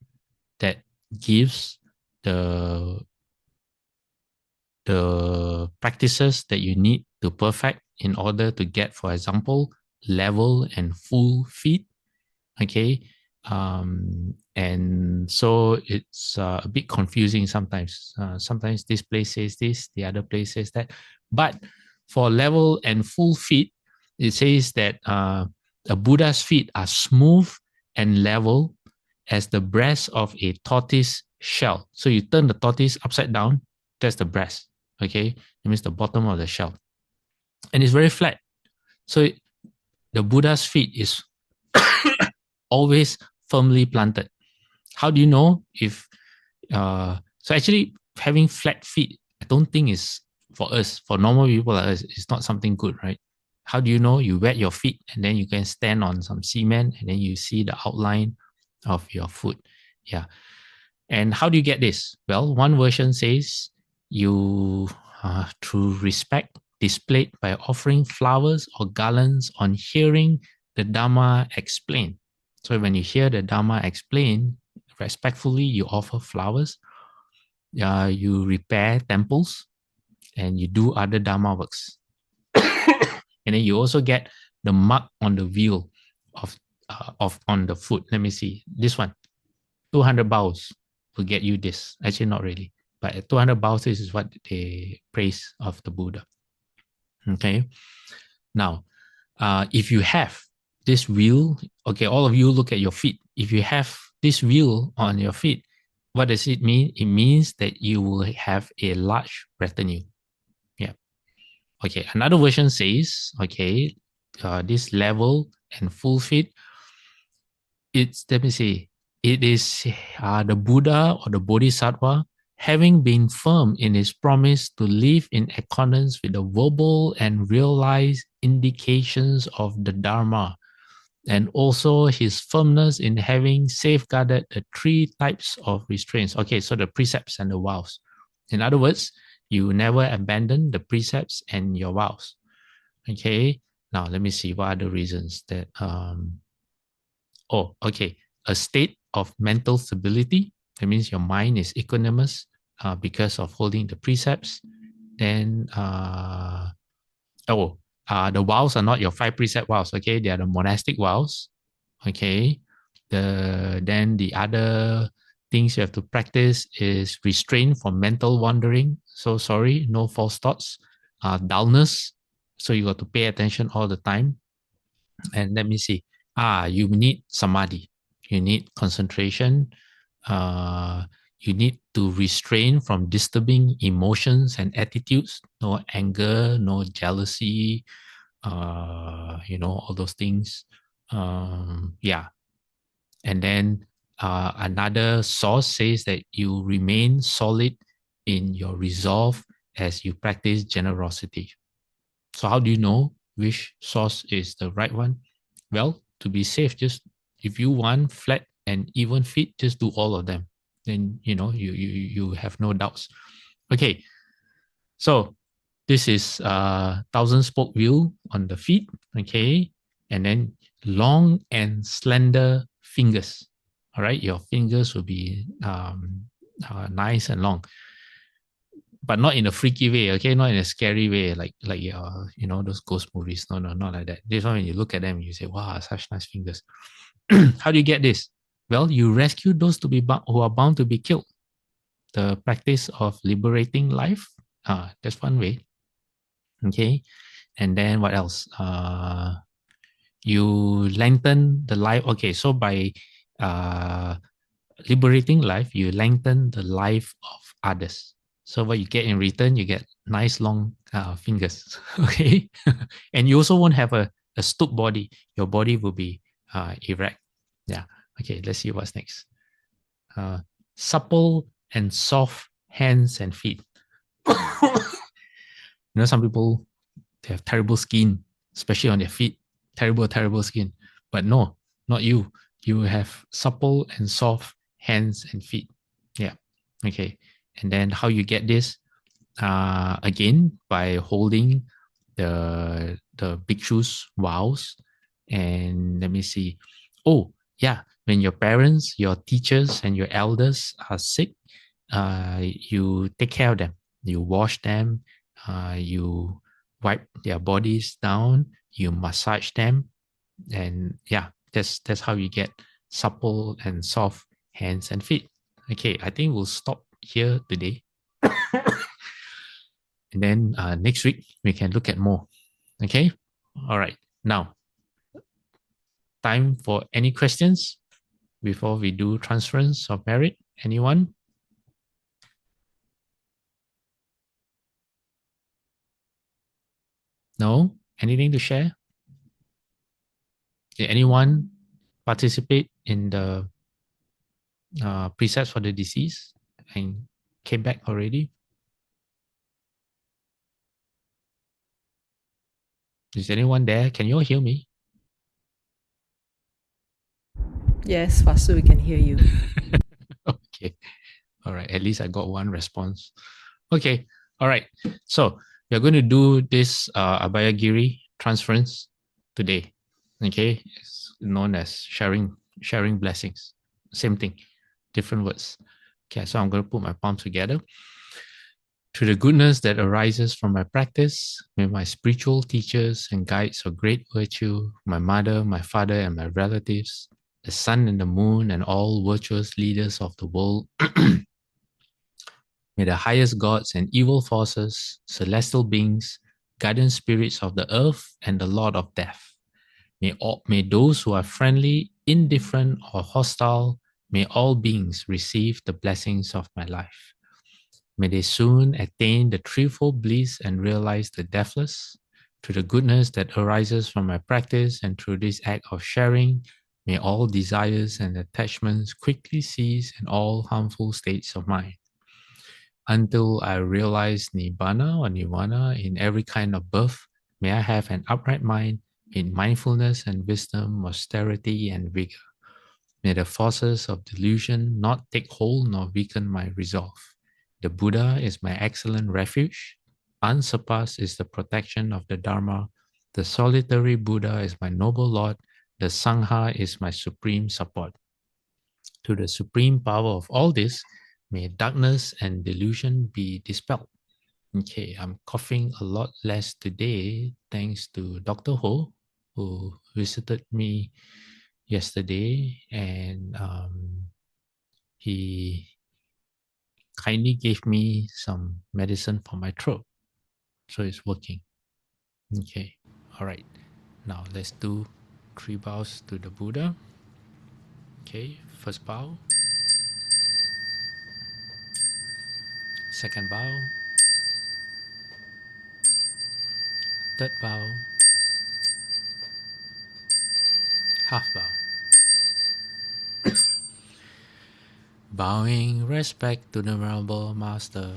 that gives the practices that you need to perfect in order to get, for example, level and full feet. Okay. And so it's a bit confusing sometimes. Sometimes this place says this, the other place says that. But for level and full feet, it says that a Buddha's feet are smooth and level as the breast of a tortoise shell. So you turn the tortoise upside down, that's the breast. Okay, it means the bottom of the shell. And it's very flat. So the Buddha's feet is always firmly planted. How do you know if so actually having flat feet, I don't think is for us, for normal people like us, it's not something good, right? How do you know? You wet your feet and then you can stand on some cement and then you see the outline of your foot. Yeah. And how do you get this? Well, one version says you, through respect, displayed by offering flowers or garlands on hearing the Dharma explained. So when you hear the Dharma explained, respectfully, you offer flowers, you repair temples, and you do other Dharma works. And then you also get the mark on the wheel of on the foot. Let me see. This one, 200 bows will get you this. Actually, not really. But 200 bows, this is what they praise of the Buddha. Okay. Now, if you have this wheel, okay, all of you look at your feet. If you have this wheel on your feet, what does it mean? It means that you will have a large retinue. Yeah. Okay. Another version says, okay, this level and full feet, it's, let me see, it is the Buddha or the Bodhisattva having been firm in his promise to live in accordance with the verbal and realized indications of the Dharma, and also his firmness in having safeguarded the three types of restraints. Okay, so the precepts and the vows. In other words, you never abandon the precepts and your vows. Okay, now let me see what are the reasons that okay, a state of mental stability. That means your mind is equanimous because of holding the precepts. Then, the vows are not your 5 precept vows. Okay, they are the monastic vows. Okay, then the other things you have to practice is restraint from mental wandering. So sorry, no false thoughts, dullness. So you got to pay attention all the time. And let me see. You need samadhi. You need concentration. You need to restrain from disturbing emotions and attitudes. No anger, no jealousy. All those things. Yeah. And then another source says that you remain solid in your resolve as you practice generosity. So how do you know which source is the right one? Well, to be safe, just if you want flat and even feet, just do all of them. Then you have no doubts. Okay, so this is thousand spoke wheel on the feet. Okay, and then long and slender fingers. All right, your fingers will be nice and long, but not in a freaky way, okay? Not in a scary way, like those ghost movies. No, not like that. This one, when you look at them, you say, "Wow, such nice fingers." How do you get this? Well, you rescue those who are bound to be killed. The practice of liberating life. That's one way. Okay, and then what else? You lengthen the life. Okay, so by liberating life, you lengthen the life of others. So what you get in return, you get nice long fingers, okay? And you also won't have a stoop body. Your body will be erect. Yeah. Okay, let's see what's next. Supple and soft hands and feet. Some people, they have terrible skin, especially on their feet. Terrible skin. But no, not you. You have supple and soft hands and feet. Yeah. Okay. And then how you get this? Again, by holding the bhikshu's vows. And let me see. Oh, yeah. When your parents, your teachers, and your elders are sick, you take care of them. You wash them. You wipe their bodies down. You massage them. And yeah, that's how you get supple and soft hands and feet. Okay, I think we'll stop here today. And then next week, we can look at more. Okay? All right. Now, time for any questions before we do transference of merit. Anyone? No? Anything to share? Did anyone participate in the precepts for the deceased and came back already? Is anyone there? Can you all hear me? Yes, Vasu, we can hear you. Okay. All right. At least I got one response. Okay, all right. So we are going to do this Abhayagiri transference today. Okay, it's known as sharing blessings. Same thing, different words. Okay, so I'm going to put my palms together. To the goodness that arises from my practice, may my spiritual teachers and guides of great virtue, my mother, my father, and my relatives, the sun and the moon, and all virtuous leaders of the world, may the highest gods and evil forces, celestial beings, guardian spirits of the earth, and the Lord of death, may those who are friendly, indifferent, or hostile, may all beings receive the blessings of my life. May they soon attain the threefold bliss and realize the deathless. To the goodness that arises from my practice and through this act of sharing, may all desires and attachments quickly cease and all harmful states of mind. Until I realize Nibbana or Nirvana in every kind of birth, may I have an upright mind in mindfulness and wisdom, austerity and vigor. May the forces of delusion not take hold nor weaken my resolve. The Buddha is my excellent refuge. Unsurpassed is the protection of the Dharma. The solitary Buddha is my noble Lord. The Sangha is my supreme support. To the supreme power of all this, may darkness and delusion be dispelled. Okay, I'm coughing a lot less today thanks to Dr. Ho, who visited me yesterday, and he kindly gave me some medicine for my throat. So it's working. Okay. All right. Now let's do 3 bows to the Buddha. Okay. First bow. Second bow. Third bow. Half bow. Bowing respect to the Venerable Master.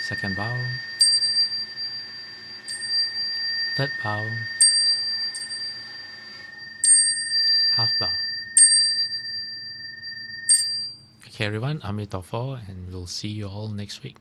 Second bow. Third bow. Half bow. Okay, everyone, Amitabha, and we'll see you all next week.